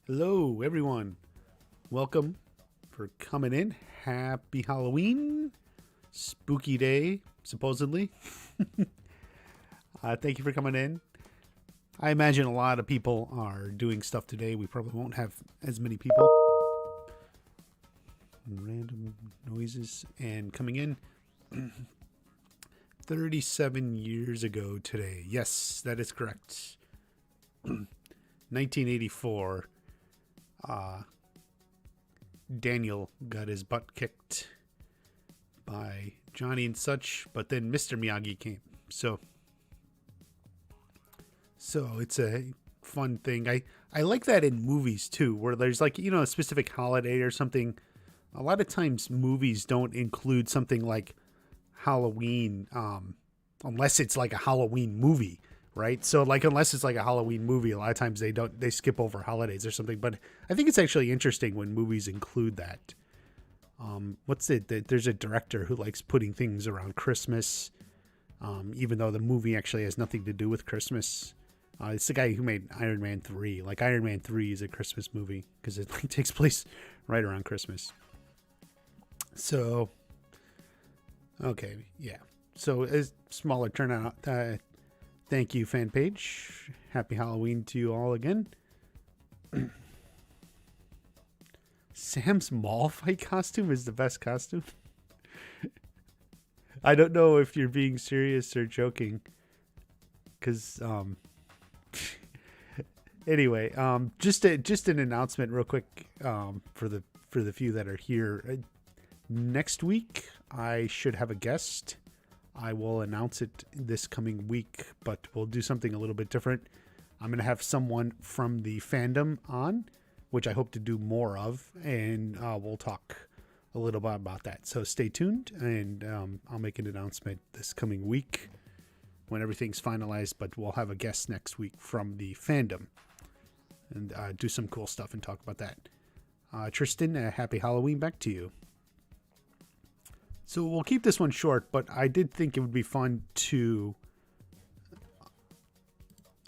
Hello, everyone. Welcome for coming in. Happy Halloween. Spooky day, supposedly. Thank you for coming in. I imagine a lot of people are doing stuff today. We probably won't have as many people. Random noises and coming in. 37 years ago today. Yes, that is correct. 1984. Daniel got his butt kicked by Johnny and such, but then Mr. Miyagi came. So it's a fun thing. I like that in movies too, where there's like, a specific holiday or something. A lot of times movies don't include something like Halloween, unless it's like a Halloween movie, right? So like, unless it's like a Halloween movie, a lot of times they skip over holidays or something. But I think it's actually interesting when movies include that. There's a director who likes putting things around Christmas, even though the movie actually has nothing to do with Christmas. It's the guy who made Iron Man 3. Like, Iron Man 3 is a Christmas movie because it like takes place right around Christmas. So, okay, yeah. So a smaller turnout. Thank you, fan page. Happy Halloween to you all again. Sam's mall fight costume is the best costume. I don't know if you're being serious or joking. Because, anyway, just an announcement real quick for the few that are here. Next week, I should have a guest. I will announce it this coming week, but we'll do something a little bit different. I'm going to have someone from the fandom on, which I hope to do more of, and we'll talk a little bit about that. So stay tuned, and I'll make an announcement this coming week when everything's finalized, but we'll have a guest next week from the fandom and do some cool stuff and talk about that. Tristan, happy Halloween back to you. So we'll keep this one short, but I did think it would be fun to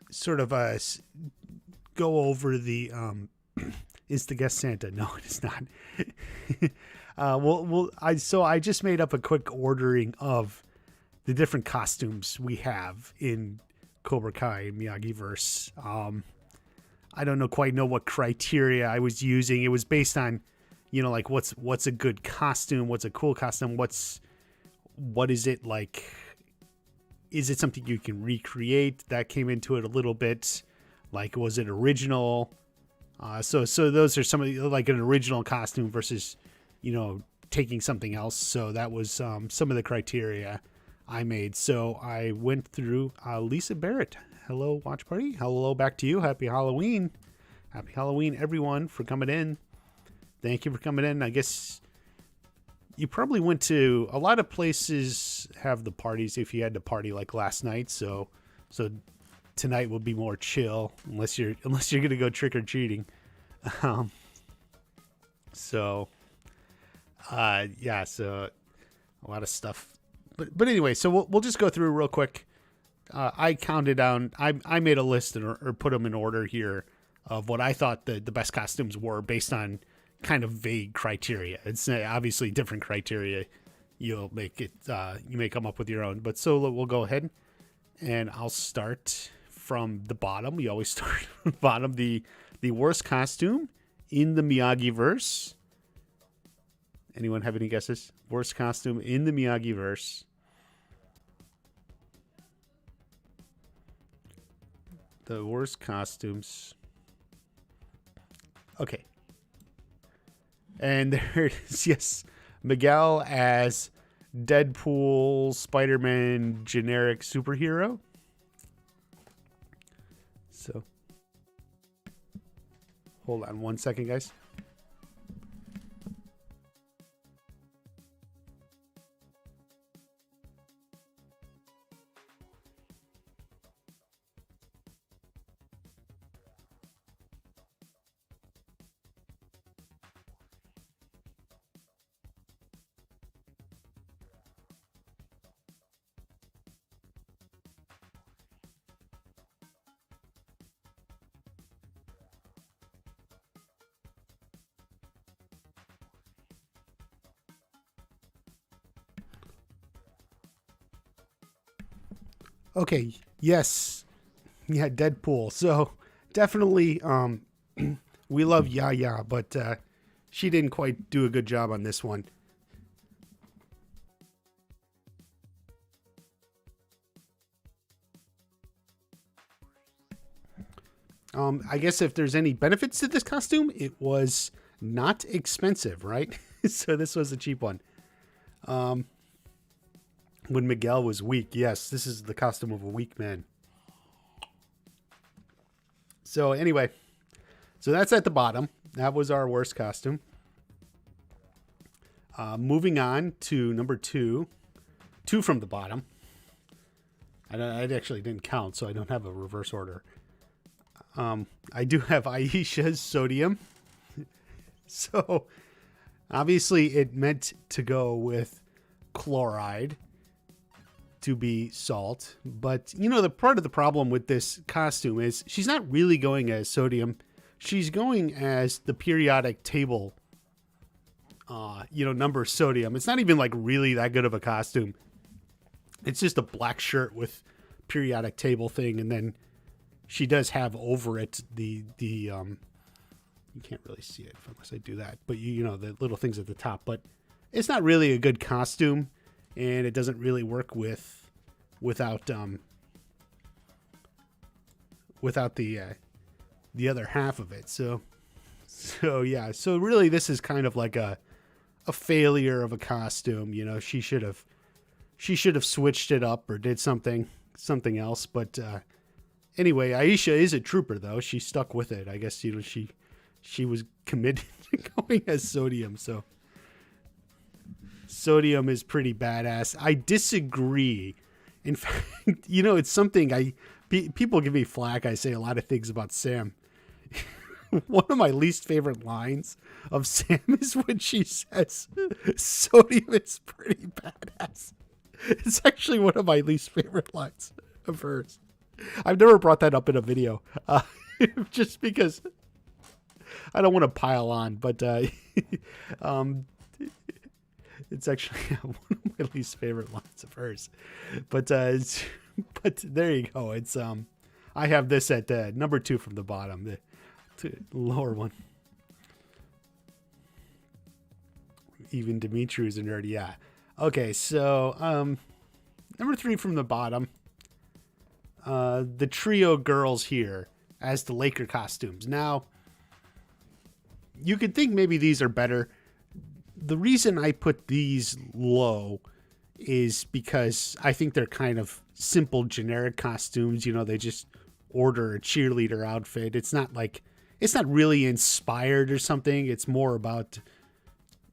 sort of go over the is the guest Santa? No, it is not. I just made up a quick ordering of the different costumes we have in Cobra Kai Miyagi-verse. I don't quite know what criteria I was using. It was based on, like what's a good costume, what's a cool costume, what is it like? Is it something you can recreate? That came into it a little bit. Like, was it original? So those are some of the, like an original costume versus, taking something else. So that was some of the criteria I made. So I went through Lisa Barrett. Hello, watch party. Hello back to you. Happy Halloween. Happy Halloween, everyone, for coming in. Thank you for coming in. I guess you probably went to a lot of places have the parties if you had to party like last night. So tonight will be more chill unless you're going to go trick or treating. So a lot of stuff. But anyway, so we'll just go through real quick. I counted down. I made a list or put them in order here of what I thought the best costumes were based on kind of vague criteria. It's obviously different criteria. You'll make it. You may come up with your own. But so we'll go ahead, and I'll start from the bottom. We always start from the bottom. The worst costume in the Miyagi verse. Anyone have any guesses? Worst costume in the Miyagi verse. The worst costumes. Okay. And there it is. Yes. Miguel as Deadpool, Spider-Man, generic superhero. So, hold on one second, guys. Okay, yes. Yeah, Deadpool. So definitely we love Yaya, but she didn't quite do a good job on this one. I guess if there's any benefits to this costume, it was not expensive, right? So this was a cheap one. When Miguel was weak, yes, this is the costume of a weak man. So anyway, so that's at the bottom. That was our worst costume. Moving on to number 2. 2 from the bottom. I actually didn't count, so I don't have a reverse order. I do have Aisha's sodium. So obviously it meant to go with chloride to be salt. But, you know, the part of the problem with this costume is she's not really going as sodium. She's going as the periodic table, number sodium. It's not even like really that good of a costume. It's just a black shirt with periodic table thing. And then she does have over it the you can't really see it unless I do that, but you know, the little things at the top, but it's not really a good costume and it doesn't really work without the other half of it. So yeah. So really this is kind of like a failure of a costume. You know, she should have switched it up or did something else. But anyway, Aisha is a trooper though. She stuck with it. I guess, you know, she was committed to going as sodium. So sodium is pretty badass. I disagree. In fact, you know, it's something people give me flack. I say a lot of things about Sam. One of my least favorite lines of Sam is when she says sodium is pretty badass. It's actually one of my least favorite lines of hers. I've never brought that up in a video, just because I don't want to pile on, but it's actually one of my least favorite lines of hers. But there you go. It's I have this at number 2 from the bottom, the lower one. Even Dimitri's a nerd, yeah. Okay, so number 3 from the bottom. The trio girls here as the Laker costumes. Now, you could think maybe these are better. The reason I put these low is because I think they're kind of simple, generic costumes. You know, they just order a cheerleader outfit. It's not really inspired or something. It's more about,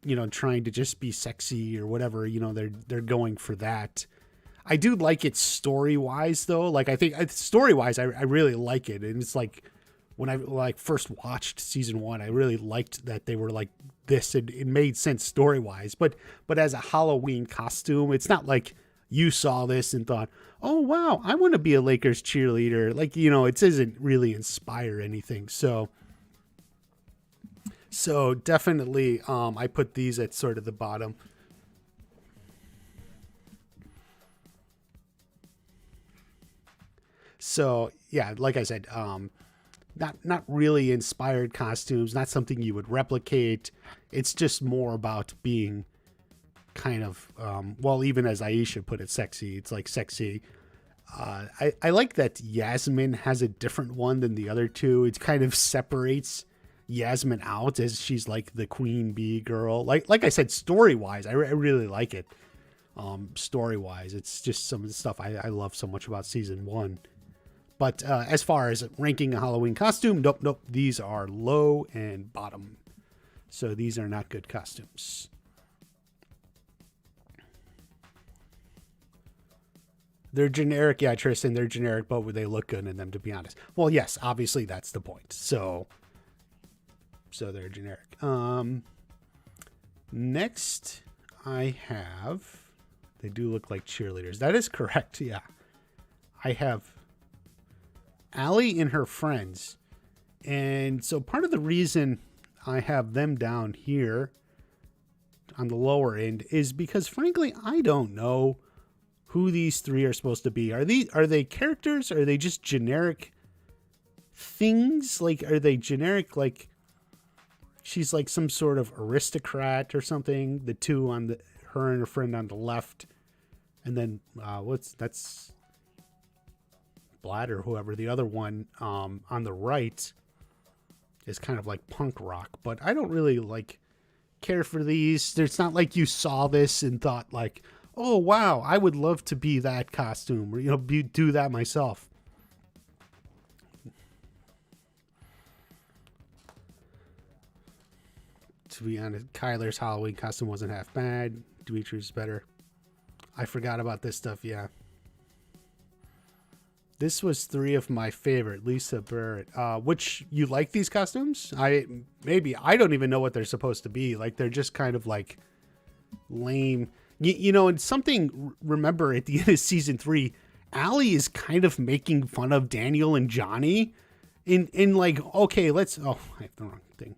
you know, trying to just be sexy or whatever. You know, they're going for that. I do like it story-wise, though. Like, I think story-wise, I really like it. And it's like, when I first watched season 1, I really liked that they were like this. It made sense story-wise. But as a Halloween costume, it's not like you saw this and thought, oh, wow, I want to be a Lakers cheerleader. Like, you know, it doesn't really inspire anything. So definitely I put these at sort of the bottom. So, yeah, like I said, not really inspired costumes, not something you would replicate. It's just more about being kind of, even as Aisha put it, sexy. It's like sexy. I like that Yasmin has a different one than the other two. It kind of separates Yasmin out as she's like the queen bee girl. Like I said, story-wise, I really like it. Story-wise, it's just some of the stuff I love so much about season 1. But as far as ranking a Halloween costume, nope. These are low and bottom. So these are not good costumes. They're generic, yeah, Tristan, they're generic, but would they look good in them, to be honest? Well, yes, obviously that's the point. So they're generic. Next, I have... They do look like cheerleaders. That is correct, yeah. I have Allie and her friends. And so part of the reason I have them down here on the lower end is because, frankly, I don't know who these three are supposed to be. Are they characters? Or are they just generic things? Like, are they generic, like she's like some sort of aristocrat or something? The two on her and her friend on the left, and then that's Blatt or whoever. The other one on the right is kind of like punk rock, but I don't really like care for these. It's not like you saw this and thought like, oh wow, I would love to be that costume, or do that myself. To be honest, Kyler's Halloween costume wasn't half bad. Dimitri's better. I forgot about this stuff. Yeah, this was 3 of my favorite. Lisa Barrett. Which, you like these costumes? I don't even know what they're supposed to be. Like, they're just kind of like lame. And something, remember at the end of season 3, Allie is kind of making fun of Daniel and Johnny in like, okay, I have the wrong thing.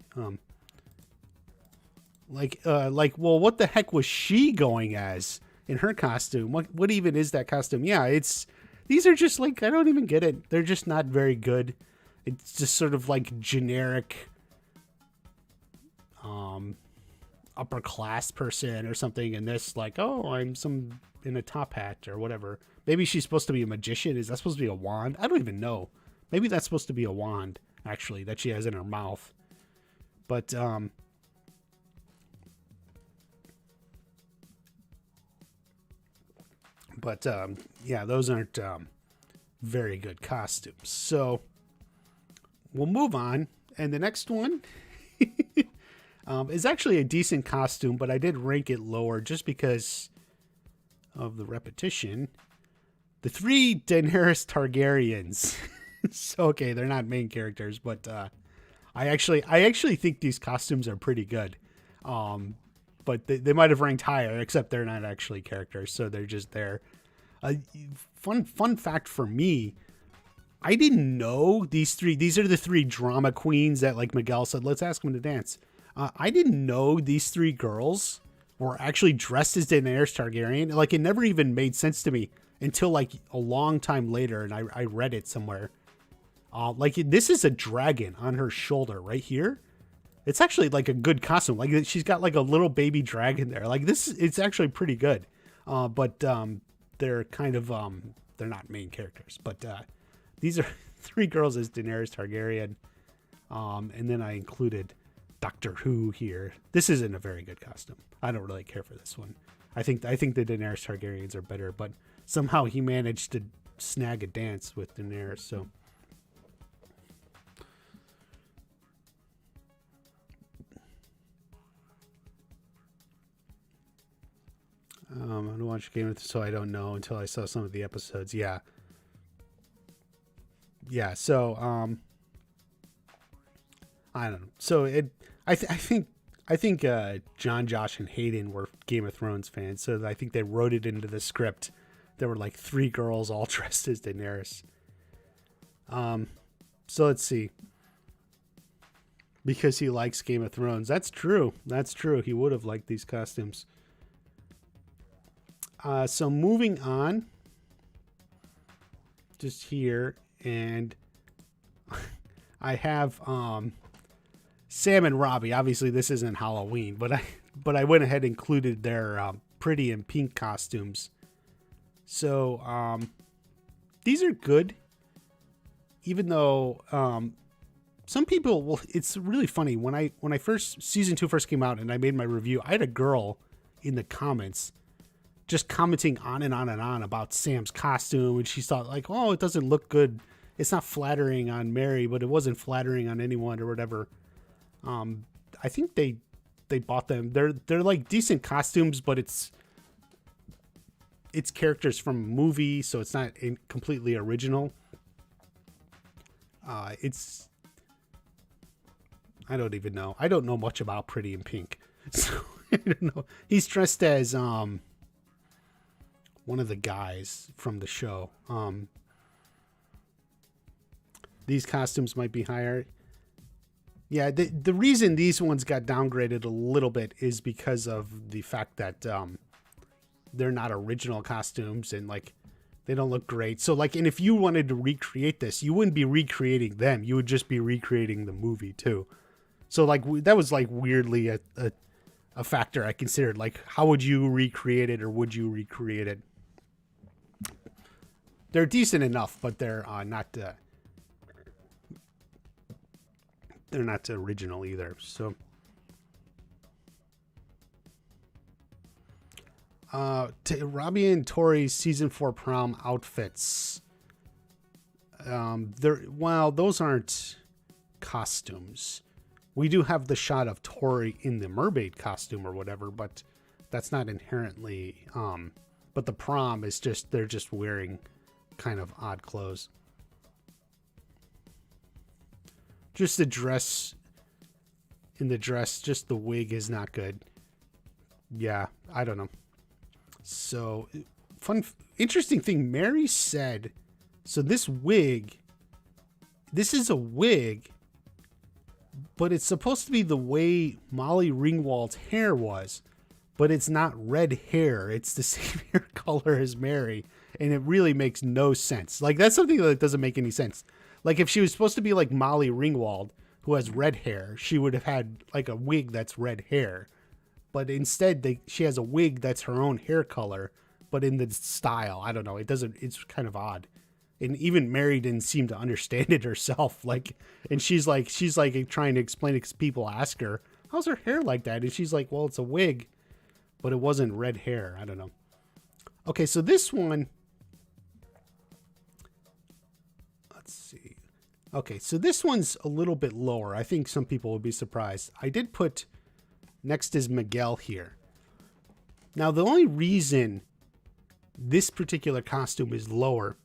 Well, what the heck was she going as in her costume? What even is that costume? Yeah, these are just like, I don't even get it. They're just not very good. It's just sort of like generic, upper class person or something. And this like, oh, I'm some in a top hat or whatever. Maybe she's supposed to be a magician. Is that supposed to be a wand? I don't even know. Maybe that's supposed to be a wand, actually, that she has in her mouth. But, yeah, those aren't very good costumes. So we'll move on. And the next one is actually a decent costume, but I did rank it lower just because of the repetition. The 3 Daenerys Targaryens. So, okay, they're not main characters, but I actually think these costumes are pretty good. But they might have ranked higher, except they're not actually characters, so they're just there. Fun fact for me, I didn't know these are the 3 drama queens that, like Miguel said, let's ask them to dance. I didn't know these 3 girls were actually dressed as Daenerys Targaryen. Like, it never even made sense to me until like a long time later, and I read it somewhere. This is a dragon on her shoulder right here. It's actually like a good costume. Like, she's got like a little baby dragon there. Like, it's actually pretty good. But they're kind of, they're not main characters. But these are 3 girls as Daenerys Targaryen. And then I included Doctor Who here. This isn't a very good costume. I don't really care for this one. I think the Daenerys Targaryens are better, but somehow he managed to snag a dance with Daenerys, so. I don't watch Game of Thrones, so I don't know until I saw some of the episodes. Yeah. So, I don't know. So I think John, Josh, and Hayden were Game of Thrones fans, so I think they wrote it into the script. There were like 3 girls all dressed as Daenerys. So let's see. Because he likes Game of Thrones. That's true. He would have liked these costumes. So moving on, just here, and I have Sam and Robbie. Obviously, this isn't Halloween, but I went ahead and included their pretty in pink costumes. So these are good, even though some people will. It's really funny when season 2 first came out and I made my review. I had a girl in the comments just commenting on and on and on about Sam's costume, and she thought like, oh, it doesn't look good. It's not flattering on Mary, but it wasn't flattering on anyone or whatever. I think they bought them. They're like decent costumes, but it's characters from a movie, so it's not completely original. I don't even know. I don't know much about Pretty in Pink, so I don't know. He's dressed as one of the guys from the show. These costumes might be higher. Yeah, the reason these ones got downgraded a little bit is because of the fact that they're not original costumes, and like they don't look great. So like, and if you wanted to recreate this, you wouldn't be recreating them. You would just be recreating the movie too. So like that was like weirdly a factor I considered. Like, how would you recreate it, or would you recreate it? They're decent enough, but they're not original either. So Robbie and Tori's season 4 prom outfits. Those aren't costumes. We do have the shot of Tori in the mermaid costume or whatever, but that's not inherently. But the prom is just, they're just wearing kind of odd clothes. Just the dress. In the dress, just the wig is not good. Yeah, I don't know. So, interesting thing, Mary said, so this is a wig, but it's supposed to be the way Molly Ringwald's hair was, but it's not red hair. It's the same hair color as Mary, and it really makes no sense. Like, that's something that doesn't make any sense. Like, if she was supposed to be like Molly Ringwald, who has red hair, she would have had like a wig that's red hair. But instead, she has a wig that's her own hair color, but in the style. I don't know. It's kind of odd. And even Mary didn't seem to understand it herself. Like, and she's like trying to explain it because people ask her, how's her hair like that? And she's like, well, it's a wig, but it wasn't red hair. I don't know. Okay, so this one, let's see. Okay, so this one's a little bit lower. I think some people will be surprised. I did put, next is Miguel here. Now, the only reason this particular costume is lower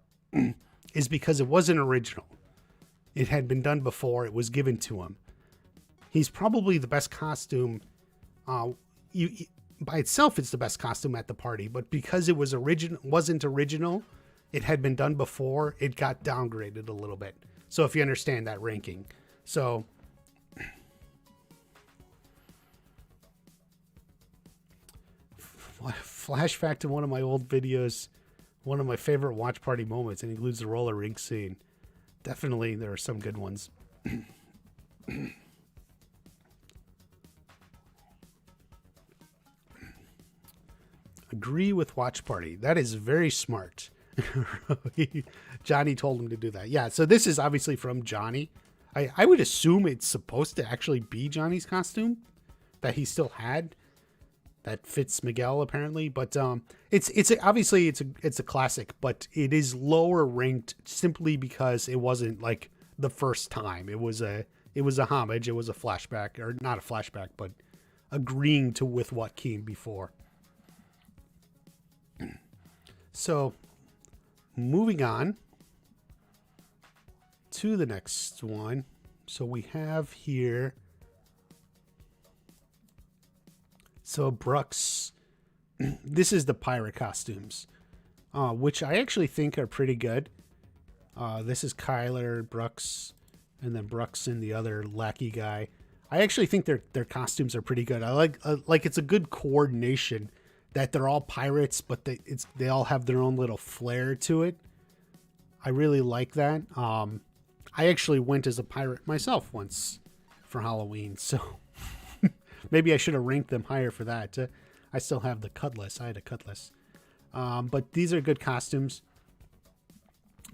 is because it wasn't original. It had been done before. It was given to him. He's probably the best costume. By itself, it's the best costume at the party, but because it wasn't original, it had been done before, it got downgraded a little bit. So if you understand that ranking. So flashback to one of my old videos, one of my favorite watch party moments, and includes the roller rink scene. Definitely, there are some good ones. Agree with watch party. That is very smart. Johnny told him to do that. Yeah, so this is obviously from Johnny. I would assume it's supposed to actually be Johnny's costume that he still had. That fits Miguel apparently, but it's obviously it's a classic, but it is lower ranked simply because it wasn't like the first time. It was a homage. It was a flashback, or not a flashback, but agreeing to with what came before. So, moving on to the next one. So we have here. So Brooks, this is the pirate costumes, which I actually think are pretty good. This is Kyler, Brooks, and then Brooks and the other lackey guy. I actually think their costumes are pretty good. I like it's a good coordination that they're all pirates, but they all have their own little flair to it. I really like that. I actually went as a pirate myself once for Halloween, so maybe I should have ranked them higher for that. I still have the cutlass. I had a cutlass. But these are good costumes.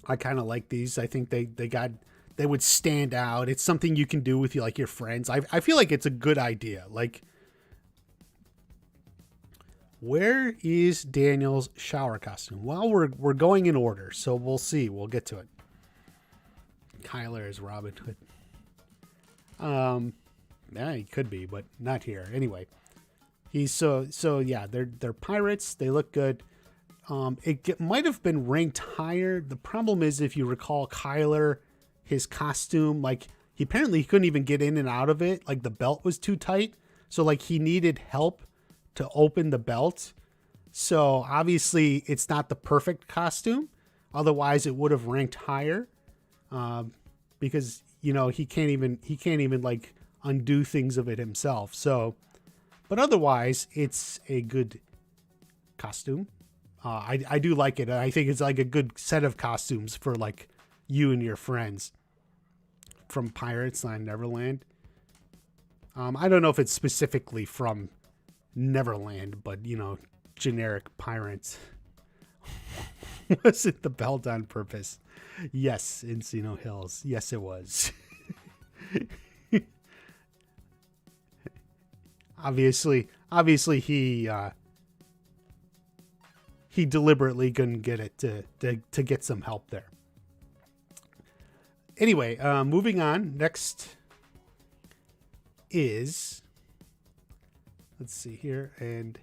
I kind of like these. I think they would stand out. It's something you can do with your friends. I feel like it's a good idea. Like, where is Daniel's shower costume? Well, we're going in order, so we'll see. We'll get to it. Kyler is Robin Hood. Yeah, he could be, but not here. Anyway, he's so yeah. They're pirates. They look good. It might have been ranked higher. The problem is, if you recall, Kyler, his costume, he couldn't even get in and out of it. Like, the belt was too tight, so he needed help to open the belt. So obviously, it's not the perfect costume. Otherwise, it would have ranked higher, because he can't even undo things of it himself. So, but otherwise, it's a good costume. I do like it. I think it's like a good set of costumes for like you and your friends from Pirates on Neverland. I don't know if it's specifically from Neverland, but you know, generic pirates. Was it the belt on purpose? Yes, Encino Hills. Yes, it was. Obviously, he deliberately couldn't get it to get some help there. Anyway, moving on. Next is, let's see here, and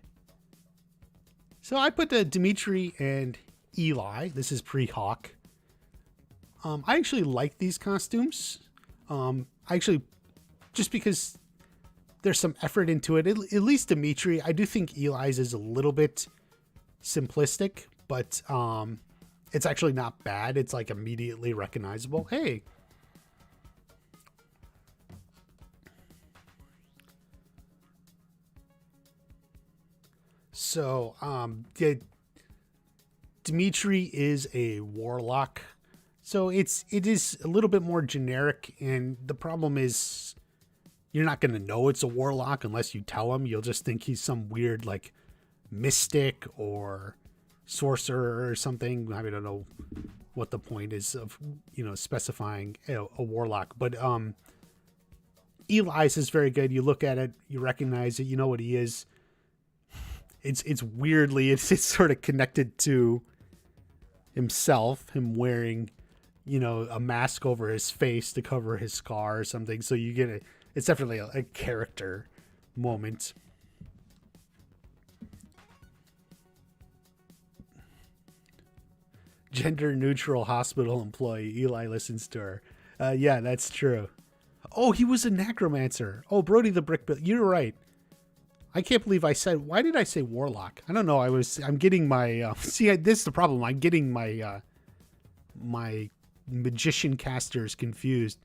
so I put Dimitri and Eli. This is pre-Hawk. I actually like these costumes. Just because there's some effort into it. At least Dimitri, I do think Eli's is a little bit simplistic, but it's actually not bad. It's like immediately recognizable. Hey. So, Dimitri is a warlock. So it is a little bit more generic, and the problem is you're not going to know it's a warlock unless you tell him. You'll just think he's some weird like mystic or sorcerer or something. I don't know what the point is of, you know, specifying a warlock, but Eli's is very good. You look at it, you recognize it, you know what he is. It's weirdly, it's sort of connected to himself, him wearing, you know, a mask over his face to cover his scar or something. So you get it's definitely a character moment. Gender neutral hospital employee. Eli listens to her. Yeah, that's true. Oh, he was a necromancer. Oh, Brody the Brick Bill. You're right. I can't believe I said, why did I say warlock? I don't know. I'm getting my, see, this is the problem. I'm getting my, my magician casters confused.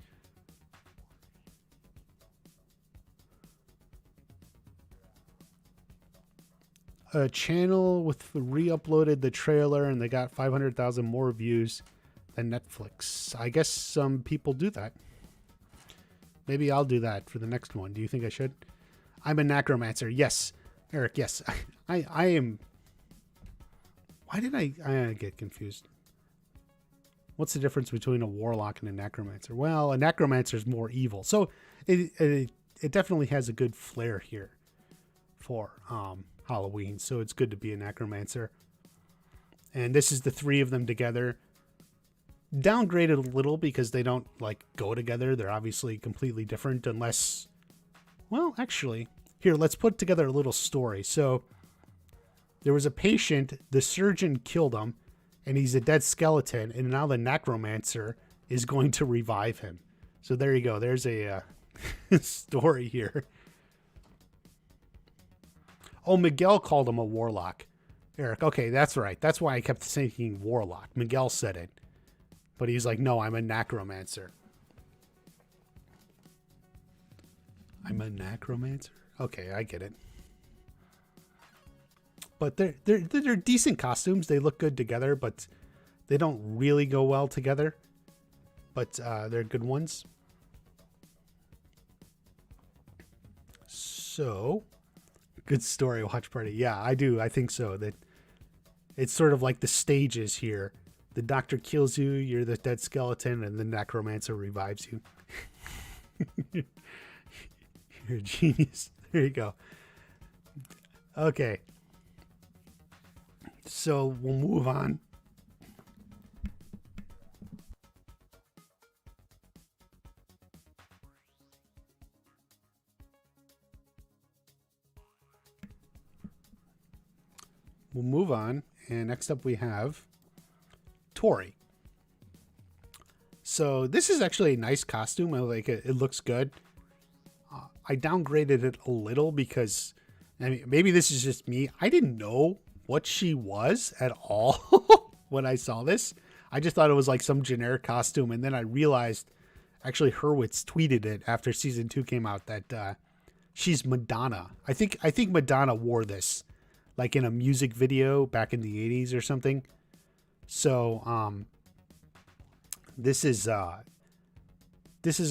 A channel with re-uploaded the trailer and they got 500,000 more views than Netflix. I guess some people do that. Maybe I'll do that for the next one. Do you think I should? I'm a necromancer. Yes. Eric, yes. I am. Why did I get confused? What's the difference between a warlock and a necromancer? Well, a necromancer is more evil. So it definitely has a good flair here for Halloween. So it's good to be a necromancer. And this is the three of them together. Downgraded a little because they don't like go together. They're obviously completely different unless, well, actually, here, let's put together a little story. So there was a patient, the surgeon killed him, and he's a dead skeleton, and now the necromancer is going to revive him. So there you go. There's a story here. Oh, Miguel called him a warlock. Eric, okay, that's right. That's why I kept thinking warlock. Miguel said it. But he's like, no, I'm a necromancer. I'm a necromancer? Okay, I get it. But they're decent costumes. They look good together, but they don't really go well together. But they're good ones. So, good story, watch party. Yeah, I do. I think so. That it's sort of like the stages here. The doctor kills you, you're the dead skeleton, and the necromancer revives you. You're a genius. There you go. Okay. So we'll move on. We'll move on. And next up we have Tori. So this is actually a nice costume. I like it. It looks good. I downgraded it a little because, I mean, maybe this is just me. I didn't know what she was at all when I saw this. I just thought it was like some generic costume. And then I realized, actually Hurwitz tweeted it after season 2 came out, that she's Madonna. I think Madonna wore this like in a music video back in the 80s or something. So this is a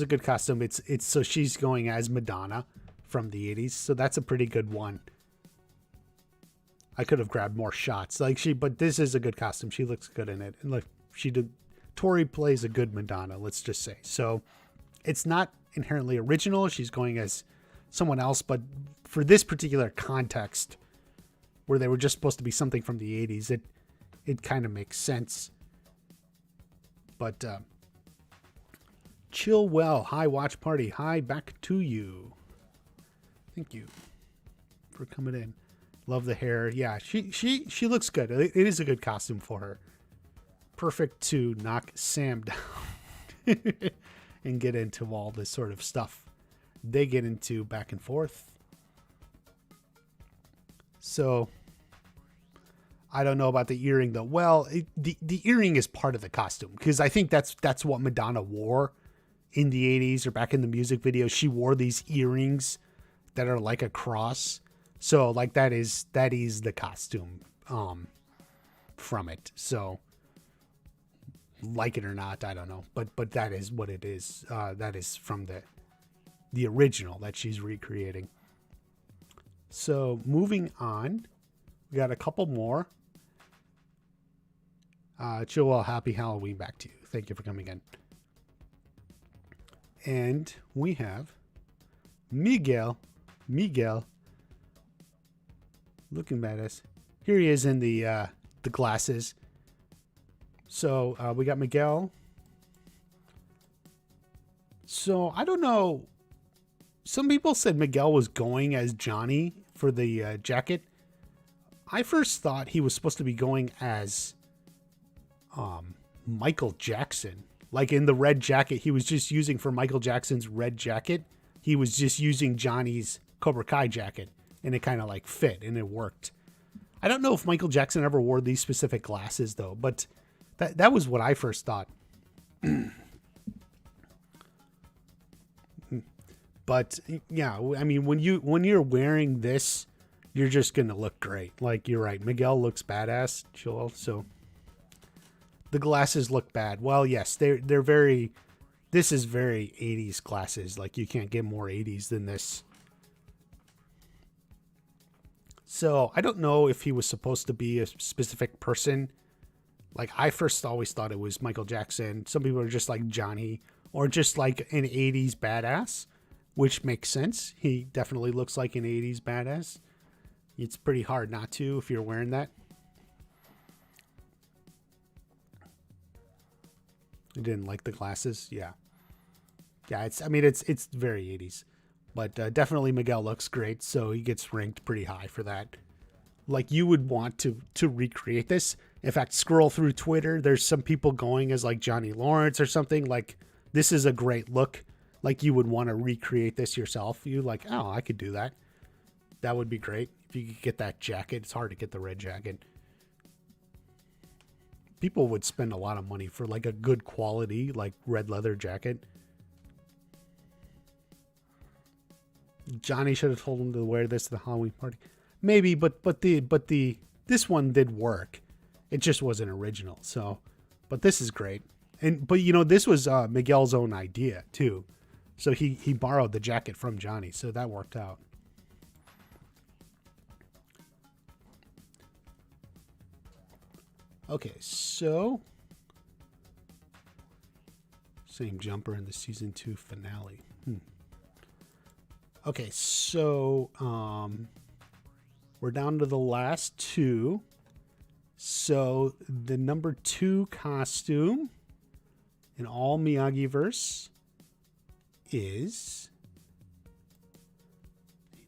good costume. It's so she's going as Madonna from the 80s. So that's a pretty good one. I could have grabbed more shots but this is a good costume. She looks good in it. And look, Tori plays a good Madonna, let's just say. So it's not inherently original. She's going as someone else, but for this particular context where they were just supposed to be something from the 80s, it kind of makes sense. But chill well. Hi, watch party. Hi, back to you. Thank you for coming in. Love the hair. Yeah, she looks good. It is a good costume for her. Perfect to knock Sam down and get into all this sort of stuff they get into back and forth. So I don't know about the earring though. Well, the earring is part of the costume because I think that's what Madonna wore in the 80s or back in the music video. She wore these earrings that are like a cross. So like that is the costume from it. So like it or not, I don't know. But that is what it is. That is from the original that she's recreating. So moving on, we got a couple more. Chill, happy Halloween back to you. Thank you for coming in. And we have Miguel looking at us. Here he is in the glasses. So we got Miguel. So I don't know. Some people said Miguel was going as Johnny for the jacket. I first thought he was supposed to be going as Michael Jackson. Like in the red jacket, he was just using for Michael Jackson's red jacket. He was just using Johnny's Cobra Kai jacket. And it kind of like fit and it worked. I don't know if Michael Jackson ever wore these specific glasses though, but that was what I first thought. But yeah, I mean, when you're wearing this, you're just going to look great. Like you're right. Miguel looks badass. So the glasses look bad. Well, yes, they're very, this is very 80s glasses. Like you can't get more 80s than this. So I don't know if he was supposed to be a specific person. Like I first always thought it was Michael Jackson. Some people are just like Johnny or just like an 80s badass, which makes sense. He definitely looks like an 80s badass. It's pretty hard not to if you're wearing that. I didn't like the glasses. Yeah. Yeah, it's very 80s. But definitely Miguel looks great, so he gets ranked pretty high for that. Like you would want to recreate this. In fact, scroll through Twitter. There's some people going as like Johnny Lawrence or something. Like this is a great look. Like you would want to recreate this yourself. You like, oh, I could do that. That would be great if you could get that jacket. It's hard to get the red jacket. People would spend a lot of money for like a good quality like red leather jacket. Johnny should have told him to wear this to the Halloween party. Maybe, but this one did work. It just wasn't original. So, but this is great. But you know, this was Miguel's own idea too. So he borrowed the jacket from Johnny. So that worked out. Okay, so same jumper in the season 2 finale. Okay, so we're down to the last two. So the number 2 costume in all Miyagi-verse is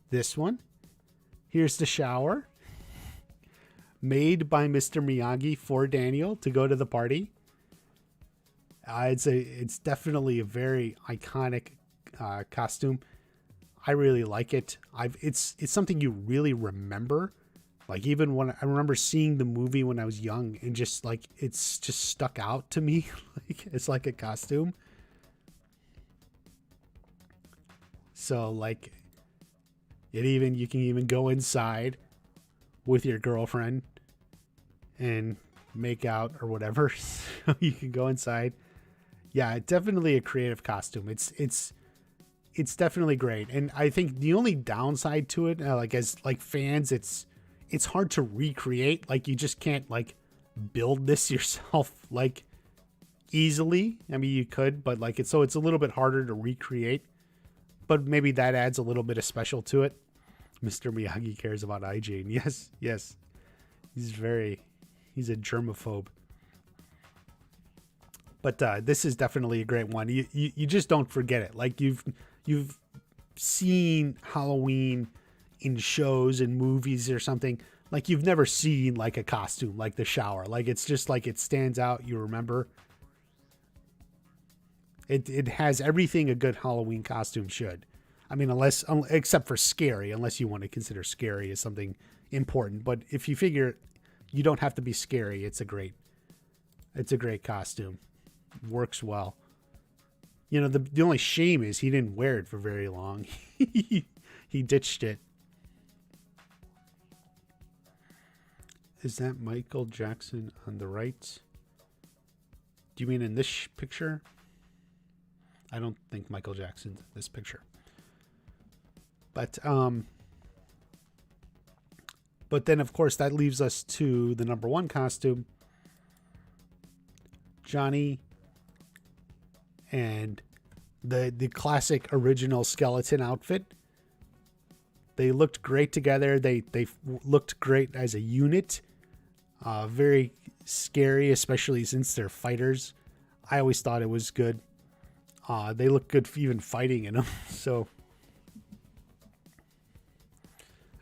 this one. Here's the shower. Made by Mr. Miyagi for Daniel to go to the party. It's definitely a very iconic costume. I really like it. It's something you really remember. Like even when I remember seeing the movie when I was young and just like it's just stuck out to me. Like it's like a costume. So like you can even go inside with your girlfriend and make out or whatever. So you can go inside. Yeah, definitely a creative costume. It's definitely great. And I think the only downside to it, like as like fans, it's hard to recreate. Like you just can't like build this yourself like easily. I mean, you could, but like it's a little bit harder to recreate. But maybe that adds a little bit of special to it. Mr. Miyagi cares about hygiene. Yes, yes. He's a germaphobe. But this is definitely a great one. You just don't forget it. Like you've seen Halloween in shows and movies or something. Like you've never seen like a costume like the shower. Like it's just like it stands out. You remember. It has everything a good Halloween costume should. I mean, except for scary, unless you want to consider scary as something important. But if you figure you don't have to be scary, it's a great costume. Works well. You know, the only shame is he didn't wear it for very long. He ditched it. Is that Michael Jackson on the right? Do you mean in this picture? I don't think Michael Jackson's in this picture. But then of course that leaves us to the number one costume. Johnny and the classic original skeleton outfit. They looked great together. They looked great as a unit. Very scary, especially since they're fighters. I always thought it was good. They look good even fighting in them. So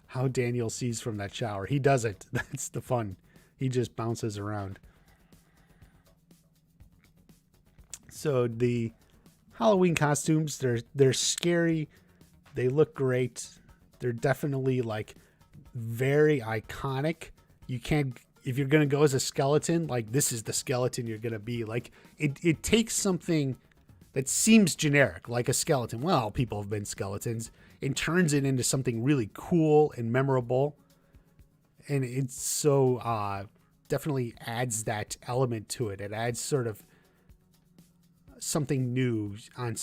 how Daniel sees from that shower. He doesn't. That's the fun. He just bounces around. So the Halloween costumes, they're scary. They look great. They're definitely like very iconic. You can't, if you're going to go as a skeleton, like this is the skeleton you're going to be. Like it takes something that seems generic, like a skeleton. Well, people have been skeletons, and turns it into something really cool and memorable. And it's so definitely adds that element to it. It adds sort of something new on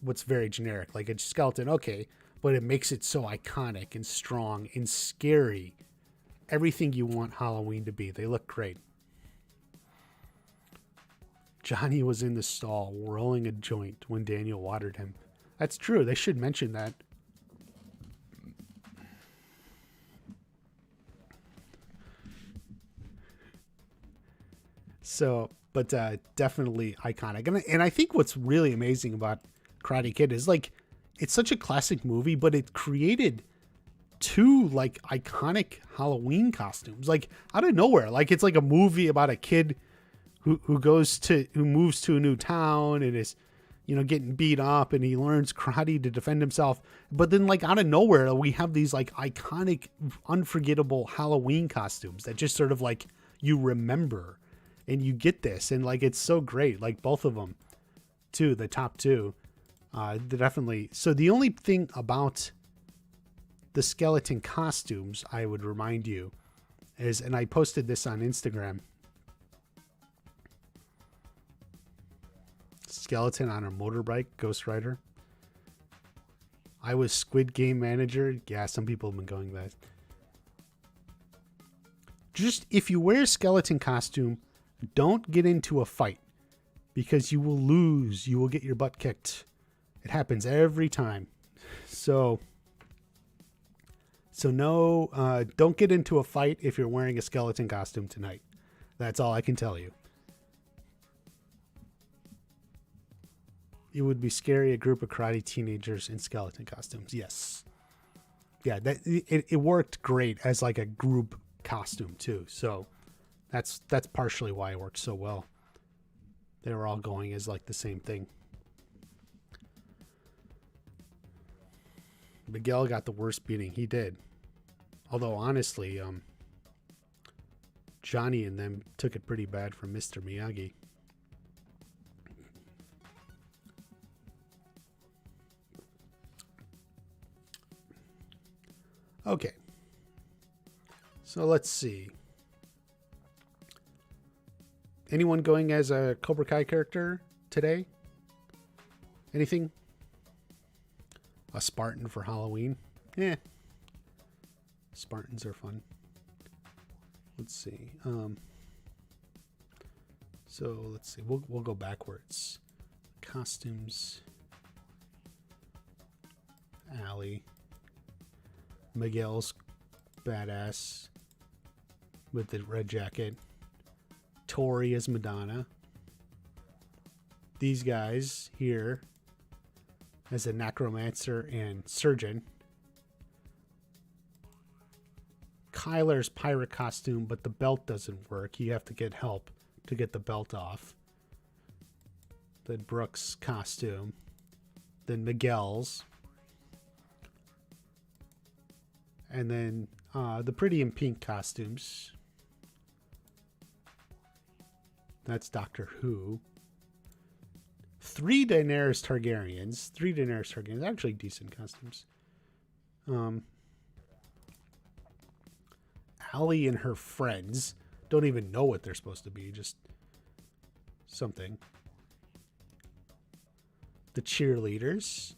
what's very generic, like a skeleton. Okay, but it makes it so iconic and strong and scary. Everything you want Halloween to be. They look great. Johnny was in the stall rolling a joint when Daniel watered him. That's true. They should mention that. So, but definitely iconic. And I think what's really amazing about Karate Kid is like, it's such a classic movie, but it created two like iconic Halloween costumes, like out of nowhere. Like it's like a movie about a kid who moves to a new town and is, you know, getting beat up, and he learns karate to defend himself. But then like out of nowhere, we have these like iconic, unforgettable Halloween costumes that just sort of like you remember, and you get this, and like it's so great. Like both of them, too, the top two, definitely. So the only thing about the skeleton costumes, I would remind you, is, and I posted this on Instagram. Skeleton on a motorbike, Ghost Rider. I was Squid Game manager. Yeah, some people have been going that. Just if you wear a skeleton costume, don't get into a fight, because you will lose. You will get your butt kicked. It happens every time. So no, don't get into a fight if you're wearing a skeleton costume tonight. That's all I can tell you. It would be scary, a group of karate teenagers in skeleton costumes. Yes. Yeah, that it worked great as like a group costume too. So that's partially why it worked so well. They were all going as like the same thing. Miguel got the worst beating. He did. Although honestly, Johnny and them took it pretty bad from Mr. Miyagi. Okay. So let's see. Anyone going as a Cobra Kai character today? Anything? A Spartan for Halloween? Yeah. Spartans are fun. Let's see. So let's see. We'll go backwards. Costumes. Allie. Miguel's badass with the red jacket. Tori is Madonna. These guys here as a necromancer and surgeon. Kyler's pirate costume, but the belt doesn't work. You have to get help to get the belt off. Then Brooke's costume. Then Miguel's. And then the pretty in pink costumes. That's Doctor Who. 3 Daenerys Targaryens. 3 Daenerys Targaryens. Actually decent costumes. Allie and her friends don't even know what they're supposed to be. Just something. The cheerleaders.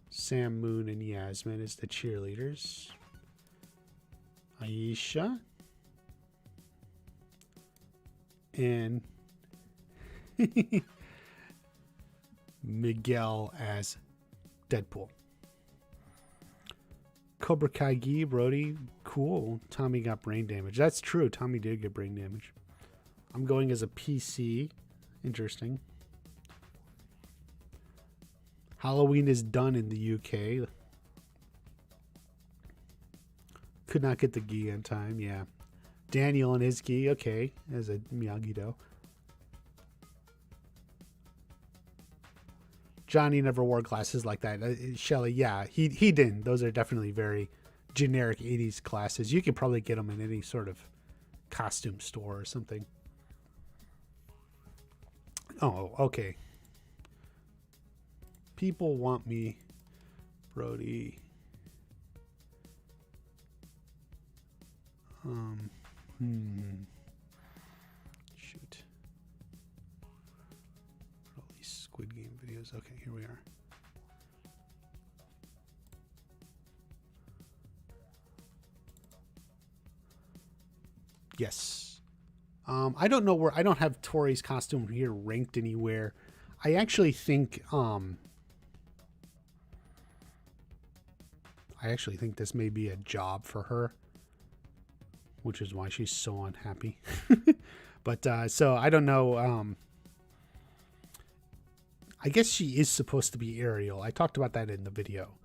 Sam, Moon, and Yasmin is the cheerleaders. Aisha. And Miguel as Deadpool. Cobra Kai Gi, Brody, cool. Tommy got brain damage. That's true. Tommy did get brain damage. I'm going as a PC. Interesting. Halloween is done in the UK. Could not get the gi in time. Yeah. Daniel and his gi. Okay. As a Miyagi-Do. Johnny never wore glasses like that. Shelly, yeah, he didn't. Those are definitely very generic 80s glasses. You could probably get them in any sort of costume store or something. Oh, okay. People want me, Brody. Shoot. All these Squid Game videos. Okay, here we are. Yes. I don't know where. I don't have Tori's costume here ranked anywhere. I actually think. I actually think this may be a job for her, which is why she's so unhappy. But so I don't know. I guess she is supposed to be Ariel. I talked about that in the video,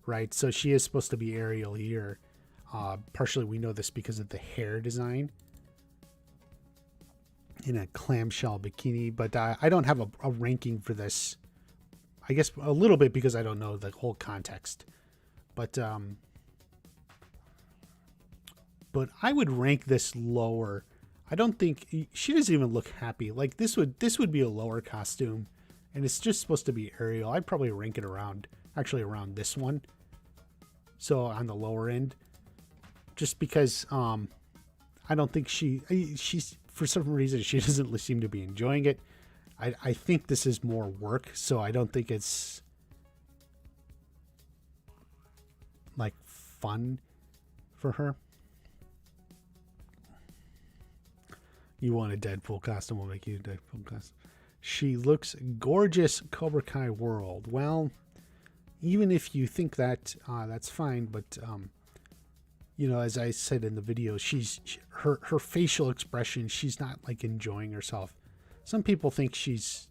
right? So she is supposed to be Ariel here. Partially we know this because of the hair design in a clamshell bikini, but I don't have a ranking for this. I guess a little bit because I don't know the whole context. But I would rank this lower. I don't think she doesn't even look happy. Like this would be a lower costume, and it's just supposed to be Ariel. I'd probably rank it around this one. So on the lower end, just because I don't think she's for some reason she doesn't seem to be enjoying it. I think this is more work, so I don't think it's like fun for her. You want a Deadpool costume, we'll make you a Deadpool costume. She looks gorgeous, Cobra Kai world. Well, even if you think that, that's fine, but you know, as I said in the video, her facial expression, she's not like enjoying herself. Some people think she's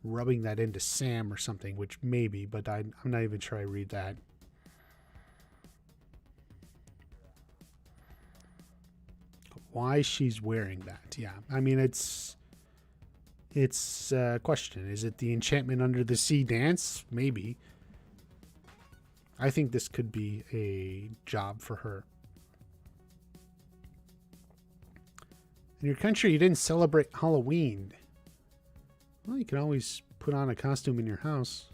rubbing that into Sam or something, which maybe, but I'm not even sure I read that. Why she's wearing that? Yeah, I mean it's a question. Is it the Enchantment Under the Sea dance? Maybe. I think this could be a job for her. In your country, you didn't celebrate Halloween. Well, you can always put on a costume in your house.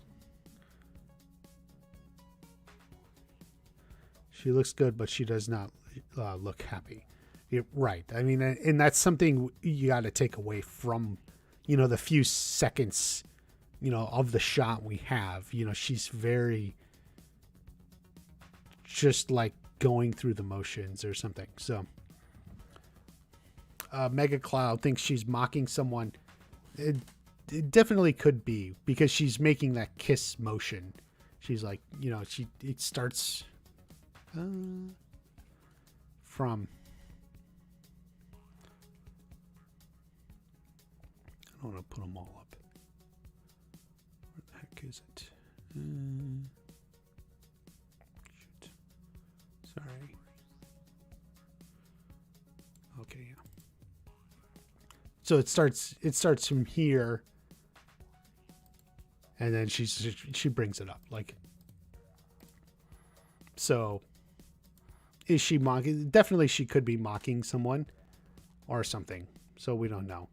She looks good, but she does not. look happy. You're right. I mean, and that's something you got to take away from, the few seconds, of the shot we have. She's very just like going through the motions or something. So Mega Cloud thinks she's mocking someone. It definitely could be, because she's making that kiss motion. She's like, it starts from, I don't want to put them all up. Where the heck is it? Shoot. Sorry. Okay, yeah. So it starts from here, and then she brings it up, like. So is she mocking? Definitely she could be mocking someone or something. So we don't know.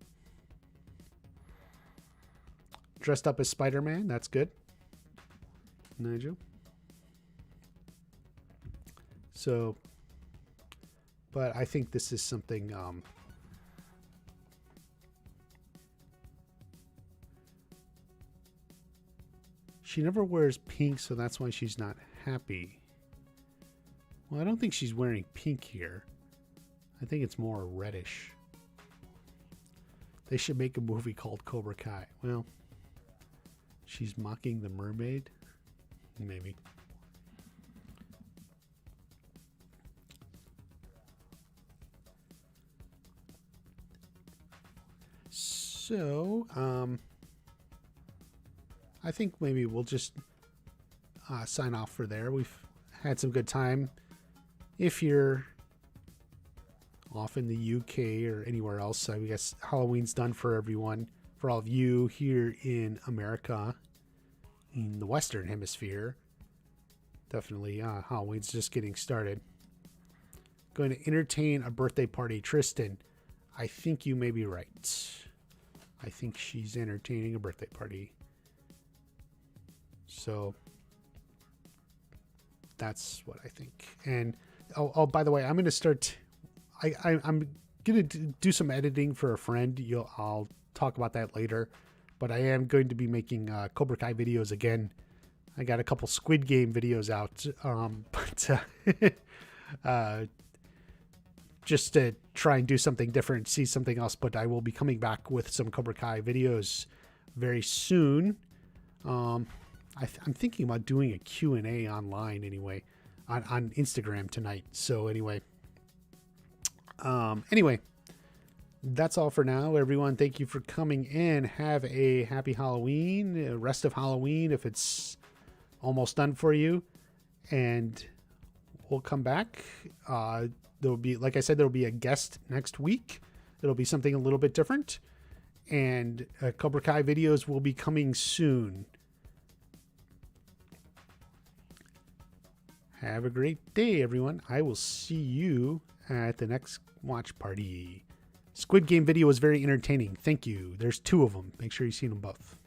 Dressed up as Spider-Man, that's good. Nigel. So, but I think this is something she never wears pink, so that's why she's not happy. Well, I don't think she's wearing pink here. I think it's more reddish. They should make a movie called Cobra Kai. Well, she's mocking the mermaid? Maybe. So, I think maybe we'll just sign off for there. We've had some good time. If you're off in the UK or anywhere else, I guess Halloween's done for everyone. For all of you here in America, in the Western Hemisphere, definitely Halloween's just getting started. Going to entertain a birthday party. Tristan, I think you may be right. I think she's entertaining a birthday party. So that's what I think. And oh, by the way, I'm going to start. I'm going to do some editing for a friend. I'll talk about that later. But I am going to be making Cobra Kai videos again. I got a couple Squid Game videos out, but just to try and do something different, see something else. But I will be coming back with some Cobra Kai videos very soon. I'm thinking about doing a Q&A online anyway, on Instagram tonight. So anyway, that's all for now, everyone. Thank you for coming in. Have a happy Halloween, rest of Halloween if it's almost done for you. And we'll come back. There'll be, like I said, there'll be a guest next week. It'll be something a little bit different. And Cobra Kai videos will be coming soon. Have a great day, everyone. I will see you at the next watch party. Squid Game video was very entertaining. Thank you. There's 2 of them. Make sure you see them both.